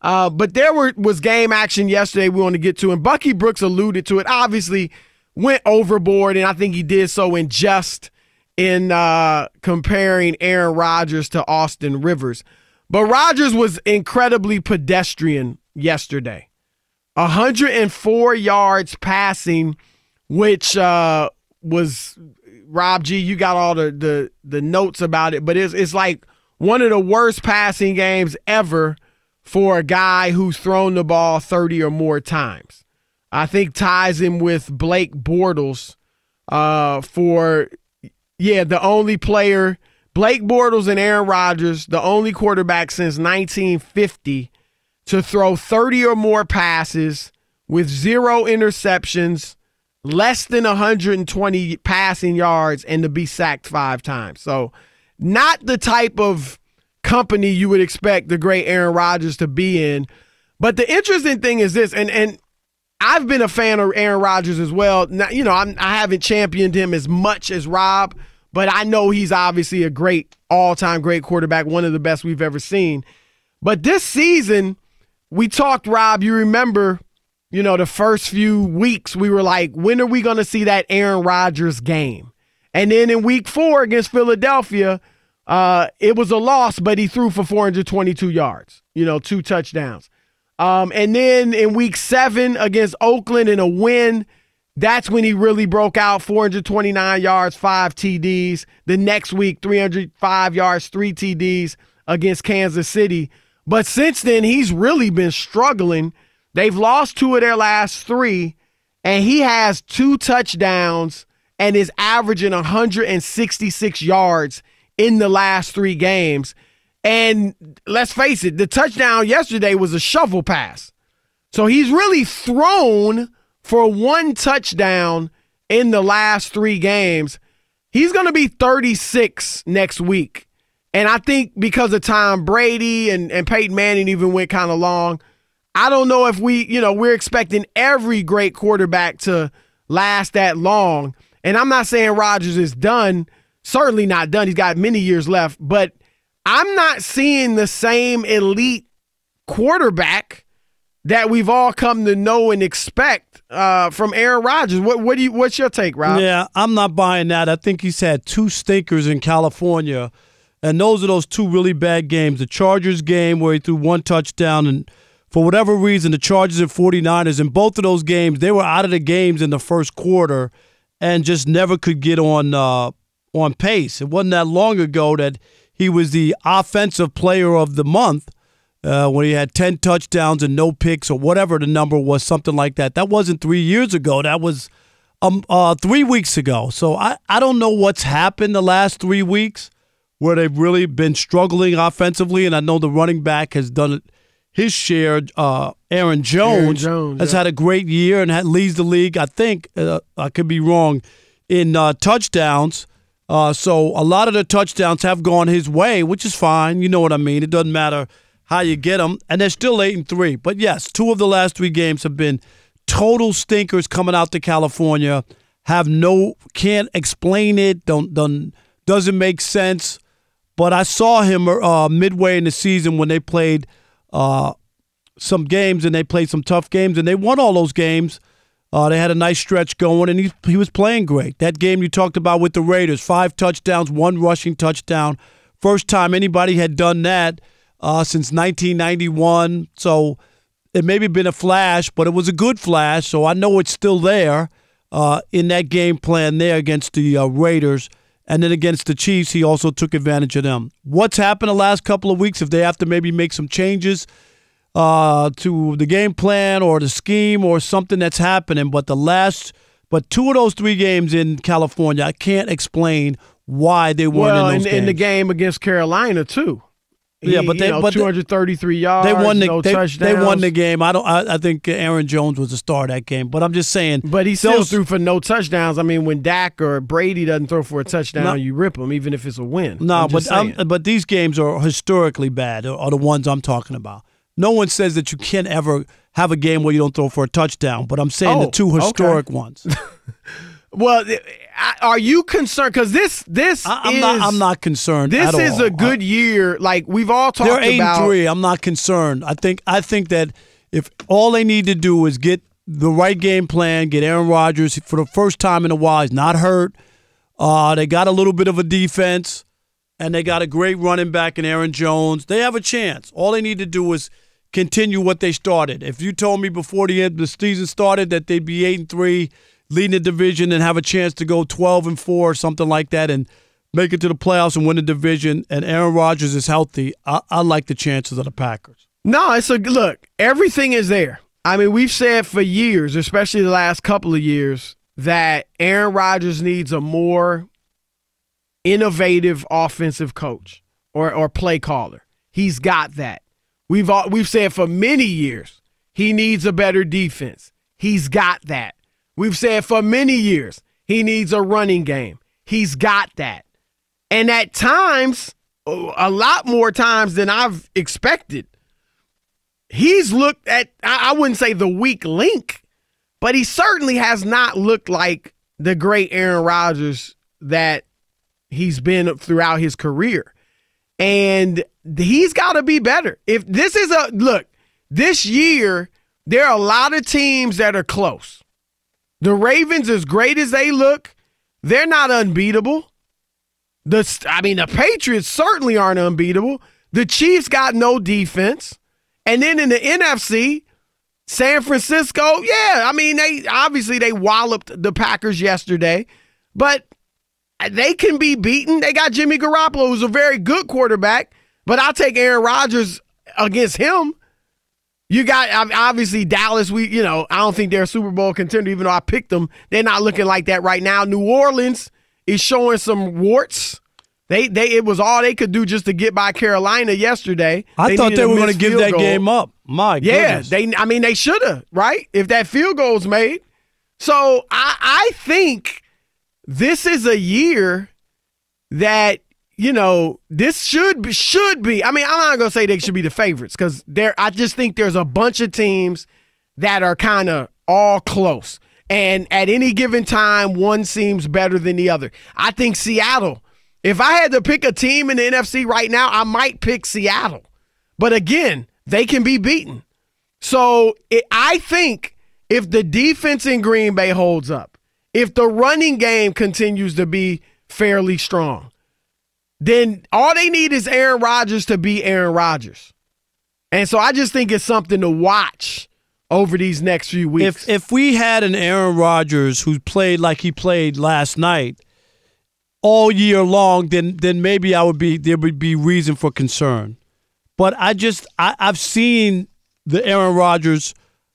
But there was game action yesterday we want to get to, and Bucky Brooks alluded to it. Obviously, went overboard, and I think he did so in comparing Aaron Rodgers to Austin Rivers. But Rodgers was incredibly pedestrian yesterday. 104 yards passing, which was, Rob G, you got all the notes about it, but it's like one of the worst passing games ever for a guy who's thrown the ball 30 or more times. I think ties him with Blake Bortles the only player, Blake Bortles and Aaron Rodgers, the only quarterback since 1950 to throw 30 or more passes with 0 interceptions, less than 120 passing yards, and to be sacked 5 times. So not the type of company you would expect the great Aaron Rodgers to be in. But the interesting thing is this, and I've been a fan of Aaron Rodgers as well. Now, I haven't championed him as much as Rob, but I know he's obviously a great, all-time great quarterback, one of the best we've ever seen. But this season, we talked, Rob, you remember, the first few weeks, we were like, when are we going to see that Aaron Rodgers game? And then in week 4 against Philadelphia, it was a loss, but he threw for 422 yards, 2 touchdowns. And then in week 7 against Oakland in a win, that's when he really broke out, 429 yards, 5 TDs. The next week, 305 yards, 3 TDs against Kansas City. But since then, he's really been struggling. They've lost 2 of their last 3, and he has 2 touchdowns and is averaging 166 yards in the last 3 games. And let's face it, the touchdown yesterday was a shovel pass. So he's really thrown for 1 touchdown in the last 3 games. He's going to be 36 next week. And I think because of Tom Brady and Peyton Manning even went kind of long, I don't know if we're expecting every great quarterback to last that long. And I'm not saying Rodgers is done, certainly not done. He's got many years left, but I'm not seeing the same elite quarterback that we've all come to know and expect from Aaron Rodgers. What's your take, Rob? Yeah, I'm not buying that. I think he's had 2 stinkers in California, and those are those 2 really bad games. The Chargers game where he threw 1 touchdown, and for whatever reason, the Chargers and 49ers, in both of those games, they were out of the games in the first quarter and just never could get on pace. It wasn't that long ago that he was the offensive player of the month when he had 10 touchdowns and no picks or whatever the number was, something like that. That wasn't 3 years ago. That was 3 weeks ago. So I don't know what's happened the last 3 weeks where they've really been struggling offensively, and I know the running back has done his share. Aaron Jones has had a great year and leads the league, I think, I could be wrong, in touchdowns. So a lot of the touchdowns have gone his way, which is fine. You know what I mean. It doesn't matter how you get them. And they're still 8-3. But, yes, 2 of the last 3 games have been total stinkers coming out to California. Can't explain it, doesn't make sense. But I saw him midway in the season when they played some games, and they played some tough games, and they won all those games. They had a nice stretch going, and he was playing great. That game you talked about with the Raiders, 5 touchdowns, 1 rushing touchdown. First time anybody had done that since 1991. So it maybe been a flash, but it was a good flash, so I know it's still there in that game plan there against the Raiders. And then against the Chiefs, he also took advantage of them. What's happened the last couple of weeks, if they have to maybe make some changes to the game plan or the scheme or something that's happening, but 2 of those 3 games in California, I can't explain why they weren't in those games. In the game against Carolina too. But 233 yards, no touchdowns. They won the game. I think Aaron Jones was the star of that game. But I'm just saying. But he still threw for no touchdowns. I mean, when Dak or Brady doesn't throw for a touchdown, you rip them, even if it's a win. No, but these games are historically bad, are the ones I'm talking about. No one says that you can't ever have a game where you don't throw for a touchdown, but I'm saying the 2 historic ones. Well, are you concerned? Because I'm not concerned. This at is all. a good year. Like we've all talked about. They're 8-3. I'm not concerned. I think that if all they need to do is get the right game plan, get Aaron Rodgers for the first time in a while. He's not hurt. They got a little bit of a defense, and they got a great running back in Aaron Jones. They have a chance. All they need to do is continue what they started. If you told me before the season started that they'd be 8-3, leading the division and have a chance to go 12-4 or something like that and make it to the playoffs and win the division, and Aaron Rodgers is healthy, I like the chances of the Packers. No, look, everything is there. I mean, we've said for years, especially the last couple of years, that Aaron Rodgers needs a more innovative offensive coach or play caller. He's got that. We've said for many years he needs a better defense. He's got that. We've said for many years he needs a running game. He's got that. And at times, a lot more times than I've expected, he's looked at, I wouldn't say the weak link, but he certainly has not looked like the great Aaron Rodgers that he's been throughout his career. And he's got to be better. If this is this year, there are a lot of teams that are close. The Ravens, as great as they look, they're not unbeatable. The Patriots certainly aren't unbeatable. The Chiefs got no defense. And then in the NFC, San Francisco, they walloped the Packers yesterday, but they can be beaten. They got Jimmy Garoppolo, who's a very good quarterback, but I'll take Aaron Rodgers against him. You got, obviously, Dallas, I don't think they're a Super Bowl contender, even though I picked them. They're not looking like that right now. New Orleans is showing some warts. It was all they could do just to get by Carolina yesterday. I thought they were going to give that game up. My goodness. Yeah, they should have, right? If that field goal was made. So I think this is a year that, this should be. I'm not going to say they should be the favorites because I just think there's a bunch of teams that are kind of all close. And at any given time, one seems better than the other. I think Seattle, if I had to pick a team in the NFC right now, I might pick Seattle. But again, they can be beaten. So I think if the defense in Green Bay holds up, if the running game continues to be fairly strong, then all they need is Aaron Rodgers to be Aaron Rodgers. And so I just think it's something to watch over these next few weeks. If we had an Aaron Rodgers who played like he played last night all year long, then maybe there would be reason for concern. But I've seen the Aaron Rodgers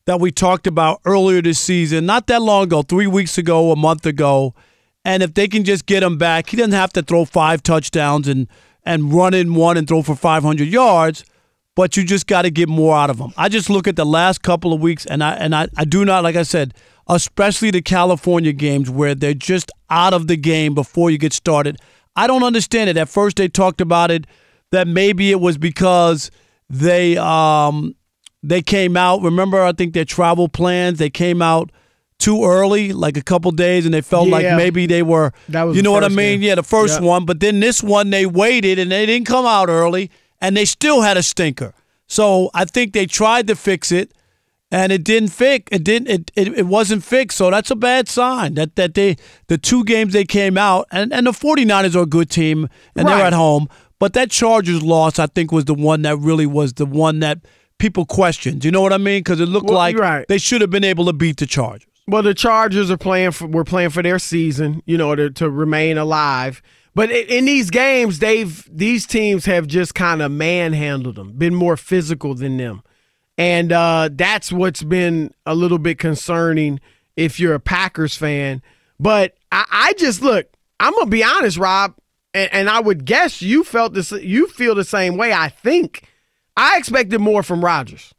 that we talked about earlier this season, not that long ago, 3 weeks ago, a month ago. And if they can just get him back, he doesn't have to throw 5 touchdowns and run in one and throw for 500 yards, but you just got to get more out of him. I just look at the last couple of weeks, and I do not, like I said, especially the California games where they're just out of the game before you get started. I don't understand it. At first they talked about it, that maybe it was because they came out. Remember, I think their travel plans, they came out too early, like a couple days, and they felt like maybe they were, you know what I mean? Game. Yeah, the first one. But then this one, they waited, and they didn't come out early, and they still had a stinker. So I think they tried to fix it, and it didn't fix. It wasn't fixed. So that's a bad sign that the 2 games they came out, and the 49ers are a good team, and they're at home. But that Chargers loss, I think, was the one that really was the one that people questioned. You know what I mean? Because it looked like they should have been able to beat the Chargers. Well, the Chargers were playing for their season, to remain alive. But in these games, these teams have just kind of manhandled them, been more physical than them. And that's what's been a little bit concerning if you're a Packers fan. But I just look, I'm going to be honest, Rob, and I would guess you feel the same way. I think I expected more from Rodgers.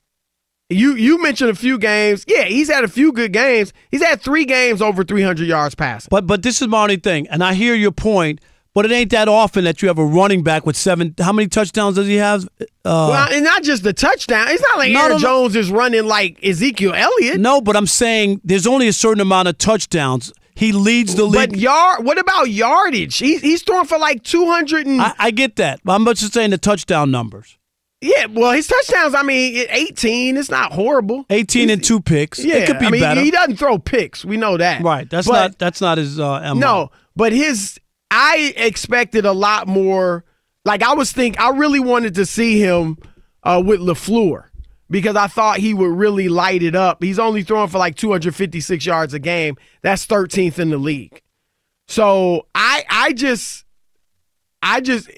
You mentioned a few games. Yeah, he's had a few good games. He's had 3 games over 300 yards passing. But this is my only thing, and I hear your point, but it ain't that often that you have a running back with 7. How many touchdowns does he have? Well, and not just the touchdown. It's not like Aaron Jones is running like Ezekiel Elliott. No, but I'm saying there's only a certain amount of touchdowns. He leads the league. But what about yardage? He's throwing for like 200 and... I get that. I'm just saying the touchdown numbers. Yeah, well, his touchdowns, 18, it's not horrible. 18 and 2 picks. Yeah, it could be better. He doesn't throw picks. We know that. Right. That's not his MO. No, but I expected a lot more. Like, I really wanted to see him with LaFleur because I thought he would really light it up. He's only throwing for like 256 yards a game. That's 13th in the league. So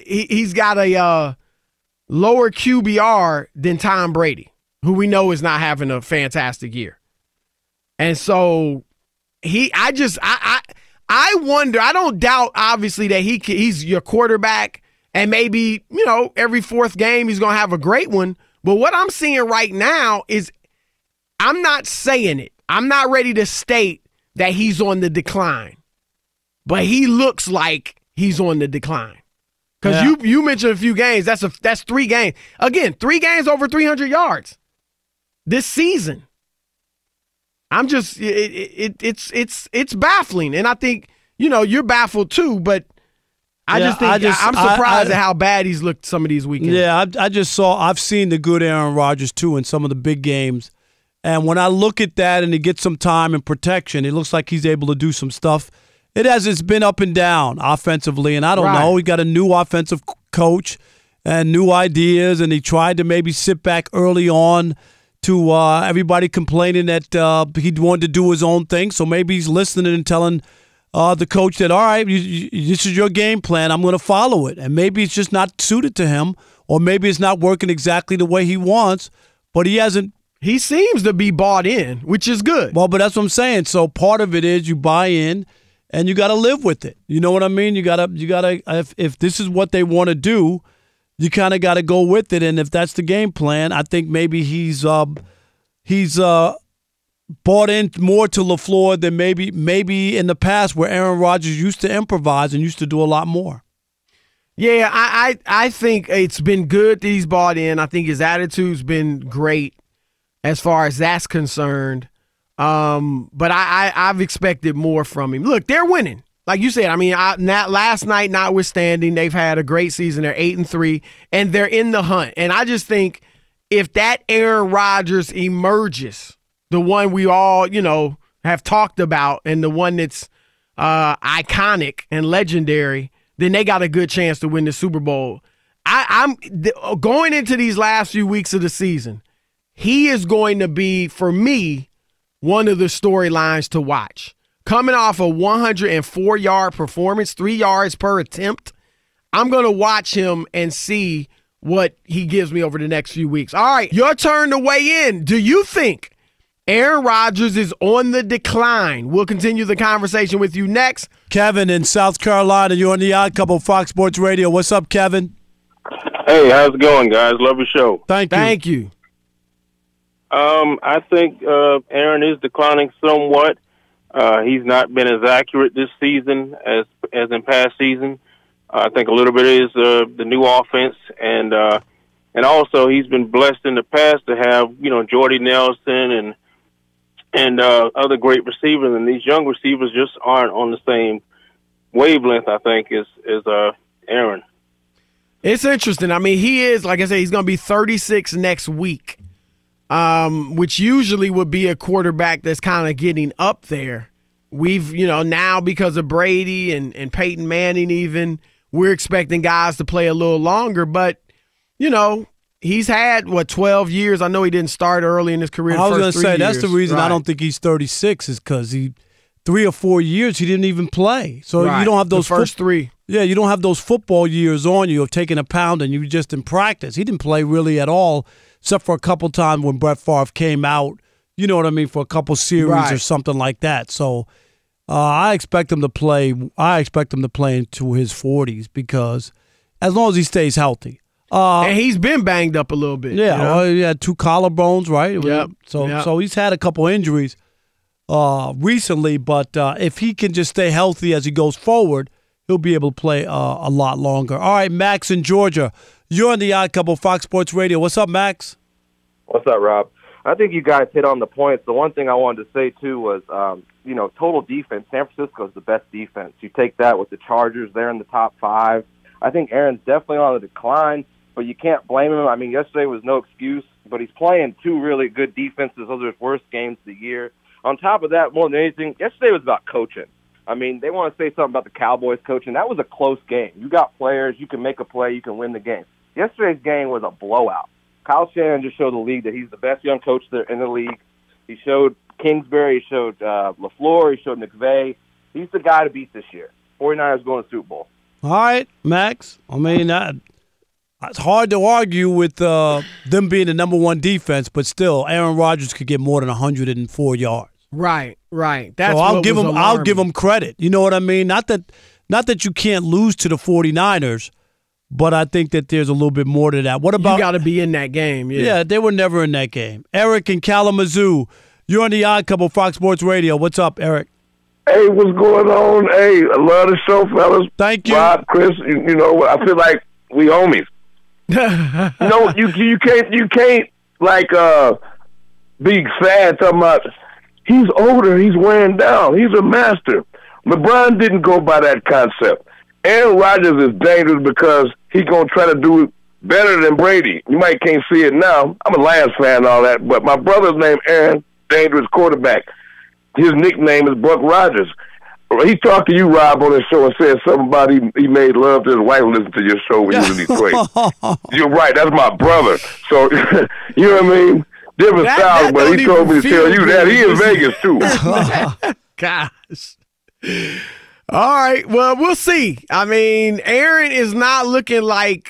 he's got a lower QBR than Tom Brady, who we know is not having a fantastic year. And so I wonder, I don't doubt obviously that he's your quarterback and maybe, every fourth game he's going to have a great one. But what I'm seeing right now is I'm not saying it. I'm not ready to state that he's on the decline. But he looks like he's on the decline. Because you mentioned a few games. That's 3 games. Again, 3 games over 300 yards this season. I'm just it's baffling, and I think you're baffled too. But I'm surprised at how bad he's looked some of these weekends. Yeah, I've seen the good Aaron Rodgers too in some of the big games, and when I look at that and he gets some time and protection, it looks like he's able to do some stuff. It's been up and down offensively, and I don't know. He got a new offensive coach and new ideas, and he tried to maybe sit back early on to everybody complaining that he wanted to do his own thing. So maybe he's listening and telling the coach that, all right, this is your game plan. I'm going to follow it. And maybe it's just not suited to him, or maybe it's not working exactly the way he wants, but he hasn't. He seems to be bought in, which is good. Well, but that's what I'm saying. So part of it is you buy in, and you got to live with it. You know what I mean? You gotta. If this is what they want to do, you kind of got to go with it. And if that's the game plan, I think maybe he's bought in more to LaFleur than maybe in the past where Aaron Rodgers used to improvise and used to do a lot more. Yeah, I think it's been good that he's bought in. I think his attitude's been great as far as that's concerned. But I've expected more from him. Look, they're winning. Like you said, last night notwithstanding, they've had a great season. They're 8-3, and they're in the hunt. And I just think if that Aaron Rodgers emerges, the one we all, have talked about and the one that's iconic and legendary, then they got a good chance to win the Super Bowl. I'm going into these last few weeks of the season, he is going to be, for me, one of the storylines to watch. Coming off a 104-yard performance, 3 yards per attempt, I'm going to watch him and see what he gives me over the next few weeks. All right, your turn to weigh in. Do you think Aaron Rodgers is on the decline? We'll continue the conversation with you next. Kevin in South Carolina, you're on the Odd Couple, Fox Sports Radio. What's up, Kevin? Hey, how's it going, guys? Love your show. Thank you. I think Aaron is declining somewhat. He's not been as accurate this season as in past season. I think a little bit is the new offense, and also he's been blessed in the past to have Jordy Nelson and other great receivers, and these young receivers just aren't on the same wavelength, I think, as Aaron. It's interesting. He is, like I said, he's going to be 36 next week. Which usually would be a quarterback that's kind of getting up there. We've, now because of Brady and Peyton Manning even, we're expecting guys to play a little longer. But, he's had, 12 years? I know he didn't start early in his career. I was going to say, that's the reason I don't think he's 36 is because 3 or 4 years he didn't even play. So you don't have those first 3. Yeah, you don't have those football years on you of taking a pound and you just in practice. He didn't play really at all, except for a couple times when Brett Favre came out, for a couple series or something like that. So I expect him to play. I expect him to play into his 40s because as long as he stays healthy. And he's been banged up a little bit. Yeah, well, he had 2 collarbones, right? Yep. So he's had a couple injuries recently, but if he can just stay healthy as he goes forward, he'll be able to play a lot longer. All right, Max in Georgia. You're on the Odd Couple, Fox Sports Radio. What's up, Max? What's up, Rob? I think you guys hit on the points. The one thing I wanted to say, too, was, total defense. San Francisco is the best defense. You take that with the Chargers. They're in the top 5. I think Aaron's definitely on the decline, but you can't blame him. I mean, yesterday was no excuse, but he's playing 2 really good defenses. Those are his worst games of the year. On top of that, more than anything, yesterday was about coaching. I mean, they want to say something about the Cowboys coaching. That was a close game. You got players. You can make a play. You can win the game. Yesterday's game was a blowout. Kyle Shanahan just showed the league that he's the best young coach there in the league. He showed Kingsbury. He showed LaFleur. He showed McVay. He's the guy to beat this year. 49ers going to the Super Bowl. All right, Max. I mean, it's hard to argue with them being the number 1 defense, but still, Aaron Rodgers could get more than 104 yards. Right. That's so I'll give him credit. You know what I mean? Not that you can't lose to the 49ers, but I think that there's a little bit more to that. What about you got to be in that game? Yeah, they were never in that game. Eric in Kalamazoo, you're on the Odd Couple, Fox Sports Radio. What's up, Eric? Hey, what's going on? Hey, I love the show, fellas. Thank you, Rob, Chris. You know, I feel like we homies. No, you can't like be sad talking about he's older, he's wearing down, he's a master. LeBron didn't go by that concept. Aaron Rodgers is dangerous because he's gonna try to do better than Brady. You might can't see it now. I'm a Lions fan and all that, but my brother's name Aaron, dangerous quarterback. His nickname is Buck Rodgers. He talked to you, Rob, on his show and said something about he made love to his wife and listened to your show when you was in Detroit. You're right. That's my brother. So, you know what I mean? Different styles, but he told me to tell you that. He in Vegas, too. Gosh. All right. Well, we'll see. I mean, Aaron is not looking like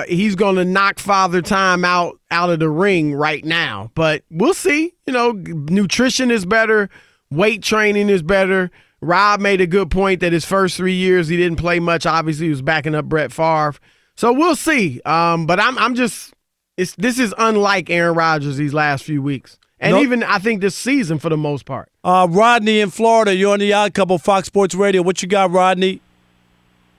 he's going to knock Father Time out of the ring right now. But we'll see. You know, nutrition is better. Weight training is better. Rob made a good point that his first 3 years he didn't play much. Obviously, he was backing up Brett Favre. So we'll see. But I'm just this is unlike Aaron Rodgers these last few weeks. And even I think this season for the most part. Rodney in Florida, you're on the Odd Couple, Fox Sports Radio. What you got, Rodney?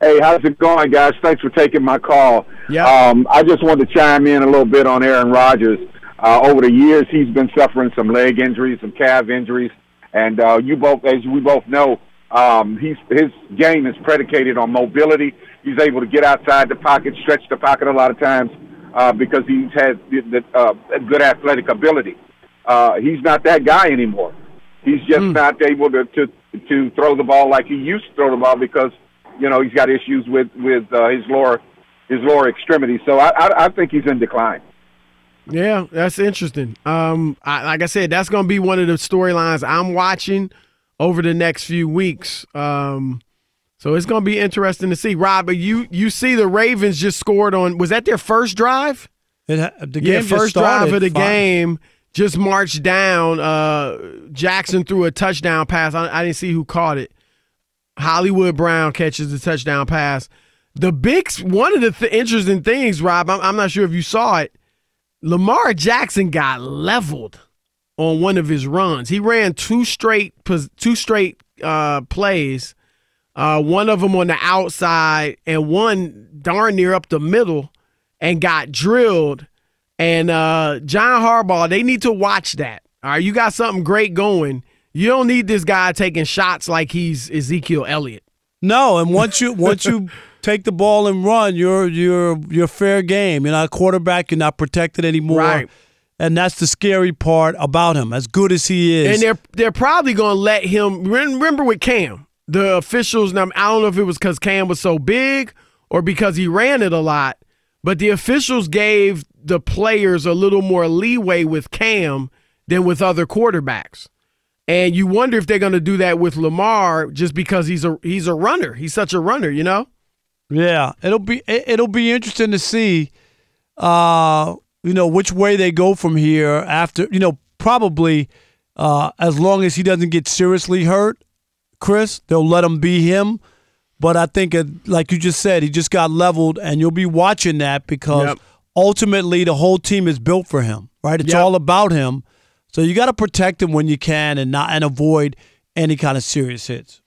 Hey, how's it going, guys? Thanks for taking my call. Yeah. I just wanted to chime in a little bit on Aaron Rodgers. Over the years, he's been suffering some leg injuries, some calf injuries. And you both, as we both know, his game is predicated on mobility. He's able to get outside the pocket, stretch the pocket a lot of times because he's had good athletic ability. He's not that guy anymore. He's just not able to throw the ball like he used to throw the ball because you know he's got issues with his lower extremity. So I think he's in decline. Yeah, that's interesting. Like I said, that's going to be one of the storylines I'm watching over the next few weeks. So it's going to be interesting to see. Rob, but you see the Ravens just scored on – was that their first drive? The game first drive of the game just marched down. Jackson threw a touchdown pass. I didn't see who caught it. Hollywood Brown catches the touchdown pass. One of the interesting things, Rob, I'm not sure if you saw it, Lamar Jackson got leveled on one of his runs. He ran two straight plays, one of them on the outside and one darn near up the middle, and got drilled. And John Harbaugh, they need to watch that. All right, you got something great going. You don't need this guy taking shots like he's Ezekiel Elliott. No, and once you take the ball and run, you're fair game. You're not a quarterback. You're not protected anymore. Right. And that's the scary part about him, as good as he is. And they're probably going to let him – remember with Cam, the officials – I don't know if it was because Cam was so big or because he ran it a lot, but the officials gave the players a little more leeway with Cam than with other quarterbacks. And you wonder if they're going to do that with Lamar just because he's a runner. He's such a runner, you know? Yeah, it'll be interesting to see, which way they go from here after, probably as long as he doesn't get seriously hurt, Chris, they'll let him be him. But I think, like you just said, he just got leveled, and you'll be watching that because ultimately the whole team is built for him, right? It's all about him. So you got to protect him when you can and avoid any kind of serious hits.